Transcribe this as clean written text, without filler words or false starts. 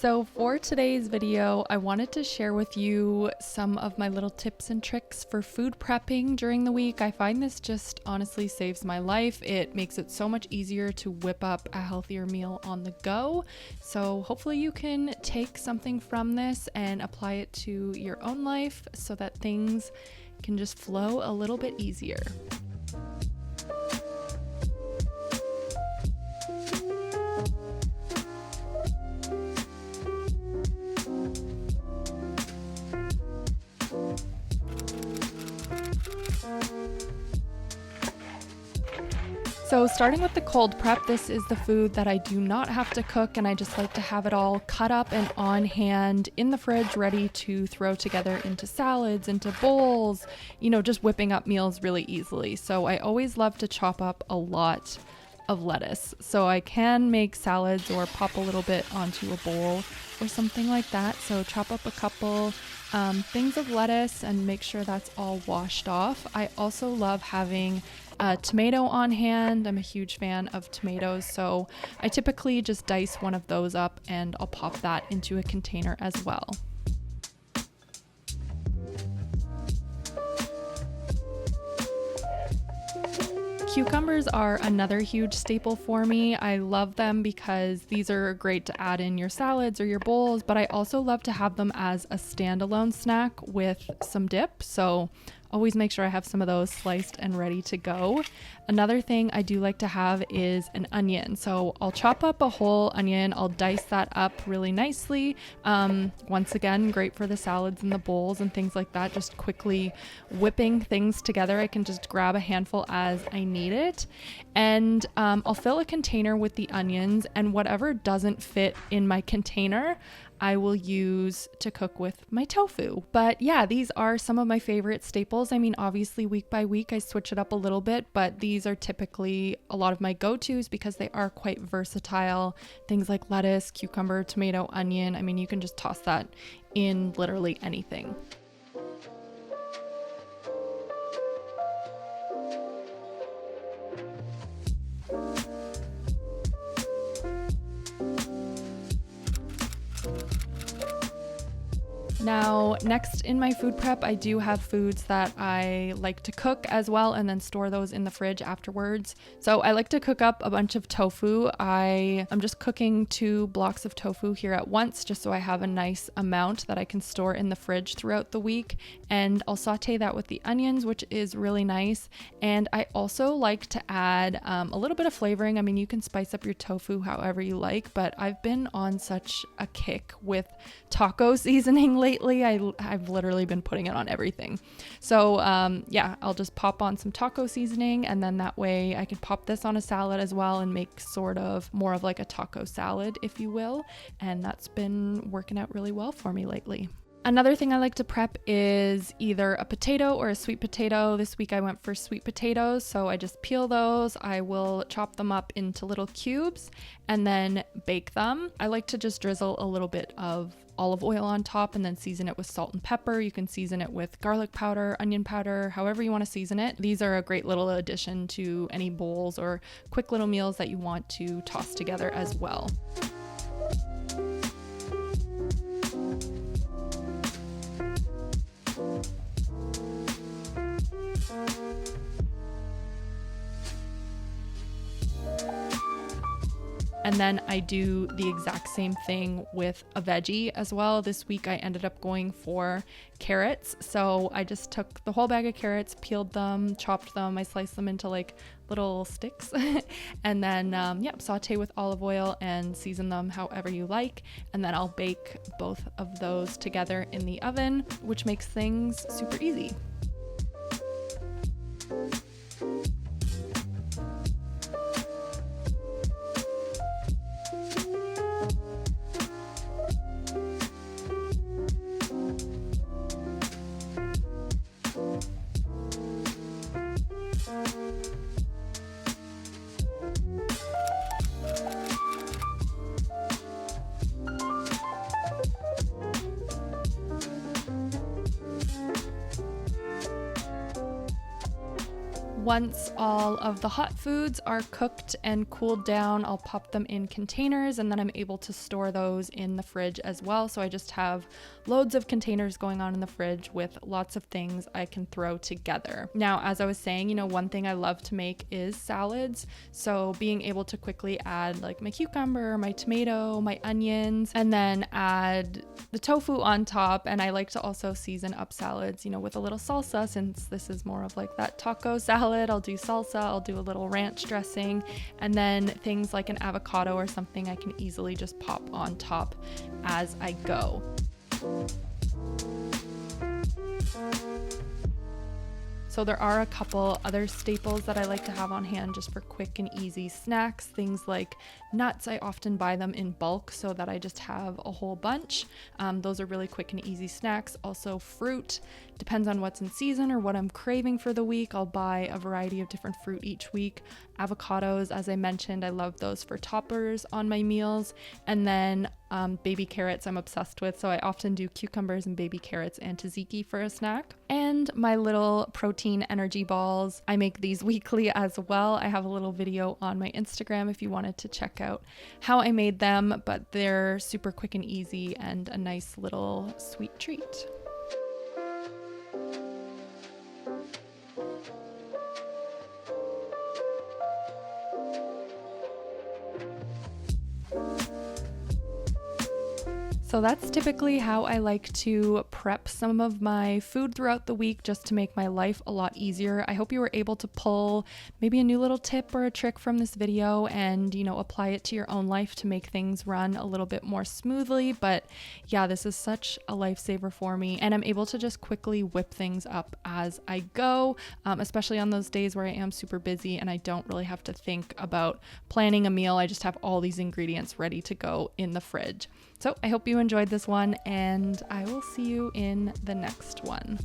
So for today's video, I wanted to share with you some of my little tips and tricks for food prepping during the week. I find this just honestly saves my life. It makes it so much easier to whip up a healthier meal on the go. So hopefully you can take something from this and apply it to your own life so that things can just flow a little bit easier. So starting with the cold prep, this is the food that I do not have to cook, and I just like to have it all cut up and on hand in the fridge, ready to throw together into salads, into bowls, just whipping up meals really easily. So I always love to chop up a lot of lettuce. So I can make salads or pop a little bit onto a bowl or something like that. So chop up a couple things of lettuce and make sure that's all washed off. I also love having a tomato on hand. I'm a huge fan of tomatoes, so I typically just dice one of those up and I'll pop that into a container as well. Cucumbers are another huge staple for me. I love them because these are great to add in your salads or your bowls, but I also love to have them as a standalone snack with some dip. So always make sure I have some of those sliced and ready to go. Another thing I do like to have is an onion. So I'll chop up a whole onion. I'll dice that up really nicely. Once again, great for the salads and the bowls and things like that. Just quickly whipping things together. I can just grab a handful as I need it. And I'll fill a container with the onions, and whatever doesn't fit in my container, I will use to cook with my tofu. But yeah, these are some of my favorite staples. I mean, obviously week by week I switch it up a little bit, but these are typically a lot of my go-tos because they are quite versatile. Things like lettuce, cucumber, tomato, onion. I mean, you can just toss that in literally anything. Now, next in my food prep, I do have foods that I like to cook as well and then store those in the fridge afterwards. So I like to cook up a bunch of tofu. I'm just cooking 2 blocks of tofu here at once, just so I have a nice amount that I can store in the fridge throughout the week. And I'll saute that with the onions, which is really nice. And I also like to add a little bit of flavoring. I mean, you can spice up your tofu however you like, but I've been on such a kick with taco seasoning lately. I've literally been putting it on everything. So yeah, I'll just pop on some taco seasoning, and then that way I can pop this on a salad as well and make sort of more of like a taco salad, if you will. And that's been working out really well for me lately. Another thing I like to prep is either a potato or a sweet potato. This week I went for sweet potatoes, so I just peel those. I will chop them up into little cubes and then bake them. I like to just drizzle a little bit of olive oil on top and then season it with salt and pepper. You can season it with garlic powder, onion powder, however you want to season it. These are a great little addition to any bowls or quick little meals that you want to toss together as well. And then I do the exact same thing with a veggie as well. This week I ended up going for carrots. So I just took the whole bag of carrots, peeled them, chopped them. I sliced them into like little sticks and then saute with olive oil and season them however you like. And then I'll bake both of those together in the oven, which makes things super easy. Once all of the hot foods are cooked and cooled down, I'll pop them in containers, and then I'm able to store those in the fridge as well. So I just have loads of containers going on in the fridge with lots of things I can throw together. Now, as I was saying, one thing I love to make is salads. So being able to quickly add like my cucumber, my tomato, my onions, and then add the tofu on top. And I like to also season up salads, with a little salsa, since this is more of like that taco salad. I'll do salsa, I'll do a little ranch dressing, and then things like an avocado or something I can easily just pop on top as I go. So there are a couple other staples that I like to have on hand just for quick and easy snacks. Things like nuts, I often buy them in bulk so that I just have a whole bunch. Those are really quick and easy snacks. Also fruit, depends on what's in season or what I'm craving for the week. I'll buy a variety of different fruit each week. Avocados, as I mentioned, I love those for toppers on my meals. And then baby carrots I'm obsessed with, so I often do cucumbers and baby carrots and tzatziki for a snack. And my little protein energy balls, I make these weekly as well. I have a little video on my Instagram if you wanted to check out how I made them, but they're super quick and easy and a nice little sweet treat. So that's typically how I like to prep some of my food throughout the week, just to make my life a lot easier. I hope you were able to pull maybe a new little tip or a trick from this video and, apply it to your own life to make things run a little bit more smoothly. But yeah, this is such a lifesaver for me, and I'm able to just quickly whip things up as I go, especially on those days where I am super busy and I don't really have to think about planning a meal. I just have all these ingredients ready to go in the fridge. So I hope you enjoyed this one, and I will see you in the next one.